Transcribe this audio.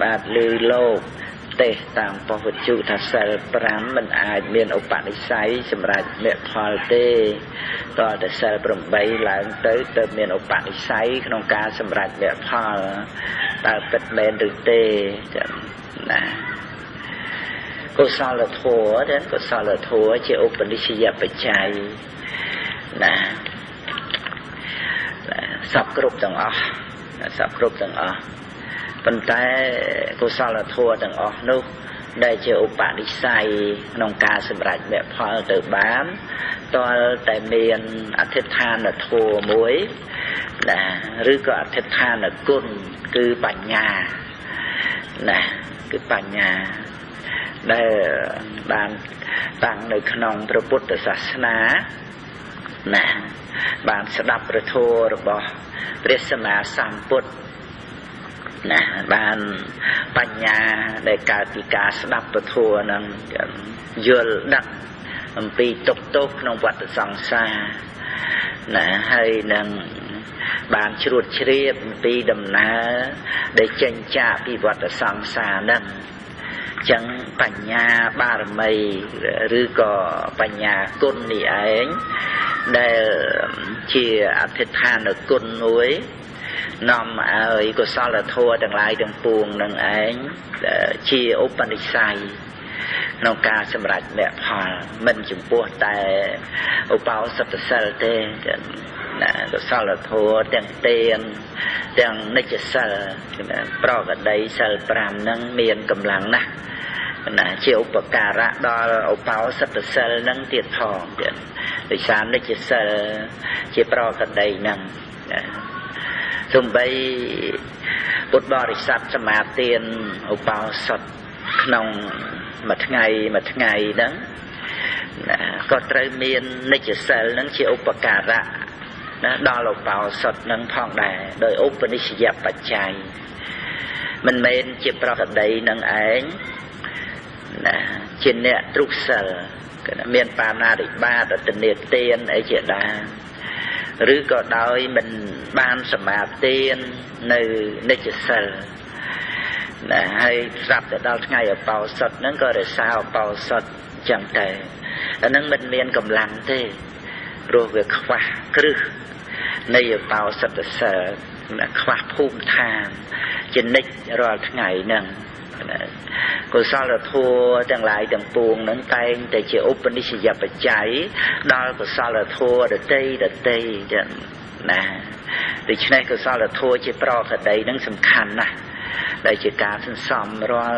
បាទលឺលោកទេតាមប៉ុស្តិ៍ជុថាសិល5មិនអាចមានឧបនិស្ស័យសម្រាប់មគ្គផលទេតើតែសិល8ឡើងទៅមានឧបនិស្ស័យក្នុងការសម្រេចមគ្គផលតើពិតមែនឬទេចឹងណាកុសលធម៌ដែលកុសលធម៌ជាឧបនិស្សយបច្ច័យណាសពគ្រប់ទាំងអស់សពគ្រប់ទាំងអស់ប៉ុន្តែកុសលធម៌ទាំងអស់នោះដែលជាឧបនិស្ស័យក្នុងការសម្រេចមគ្គផលទៅបានតលតែមានអធិដ្ឋានធម៌មួយណាឬក៏អធិដ្ឋានគុណគឺបញ្ញាណាគឺបញ្ញាដែលបានតាំងនៅក្នុងព្រះពុទ្ធសាសនាណាបានស្ដាប់ព្រះធម៌របស់ព្រះសម្មាសម្ពុទ្ធណាបានបញ្ញាដែលកើតពីការស្ដាប់ពធនឹងយល់ដឹងអំពីទុក្ខទោសក្នុងវដ្តសង្សារណាហើយនឹងបានជ្រួតជ្រាបអំពីដំណើរដែលចេញចាកពីវដ្តសង្សារនឹងចឹងបញ្ញាបារមីឬក៏បញ្ញាគុណនេះឯងដែលជាអធិដ្ឋានគុណមួយនាំឲ្យកុសលធម៌ទាំងឡាយទាំងពួងនឹងឯងជាឧបនិស្ស័យក្នុងការសម្រេចមគ្គផលមិនចំពោះតែឧបោសថសិលទេណាកុសលធម៌ទាំងទានទាំងនិច្ចសិលប្រកដីសិល5នឹងមានកម្លាំងណាស់ណាជាឧបការៈដល់ឧបោសថសិលនឹងទៀតផងទៀតដោយសារនិច្ចសិលជាប្រកដីនឹងសំបីពុទ្ធបរិស័ទសមាទានឧបោសថក្នុងមួយថ្ងៃហ្នឹងក៏ត្រូវមាននិច្ចសិលហ្នឹងជាឧបការៈណាដល់ឧបោសថហ្នឹងផងដែរដោយឧបនិស្សយបច្ច័យមិនមែនជាប្រកដីនឹងឯងណាជាអ្នកទ្រុសិលមានបាណាតិបាតអតនេទានអីជាដើមឬក៏ដោយមិនបានសមាទាននៅនិច្ចសិលណាហើយស្រាប់ទៅដល់ថ្ងៃឧបោសថហ្នឹងក៏រក្សាឧបោសថចឹងតែអាហ្នឹងមិនមានកម្លាំងទេព្រោះវាខ្វះគ្រឹះនៃឧបោសថសិលខ្វះភូមិឋានជានិច្ចរាល់ថ្ងៃហ្នឹងកុសលធម៌ទាំងឡាយទាំងពួងហ្នឹងតែងតែជាឧបនិស្សយបច្ច័យដល់កុសលធម៌ដតីចឹងណាដូច្នេះកុសលធម៌ជាប្រកដីហ្នឹងសំខាន់ណាស់ដែលជាការសន្សំរាល់